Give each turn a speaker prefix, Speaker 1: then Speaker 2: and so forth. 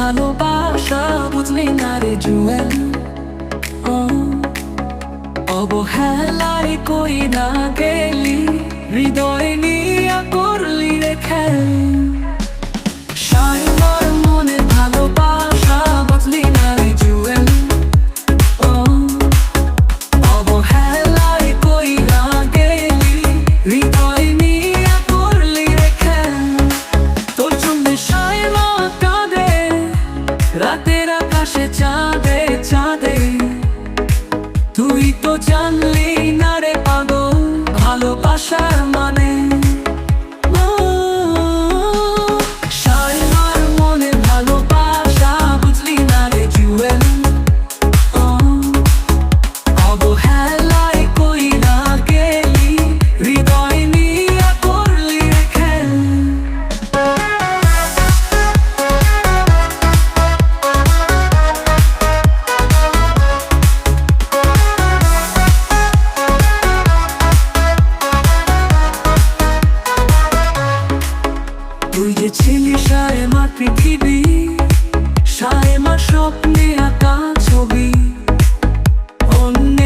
Speaker 1: ভালোবাসা বুঝলি না রে জুয়েল। অবহেলায় কই না গেলি, হৃদয় নিয়ে করলি রে খেল। সাইমার মনে ভালোবাসা বুঝলি না রে জুয়েল। অবহেলায় কই না গেলি, হৃদয় নিয়ে করলি রে খেল। তোর জন্য সাইমা কাঁদে, রাতের আকাশে চাঁদে চাঁদে। তুই তো জানলি না রে পাগল ভালোবাসার মানে। সাইমার মনে ভালোবাসা বুঝলি না রে জুয়েল। অবহেলায় কই না গেলি, হৃদয় নিয়ে করলি রে খেল। তুই যে ছিলি সাইমার পৃথিবী, সাইমার স্বপ্নে আঁকা ছবি। অন্য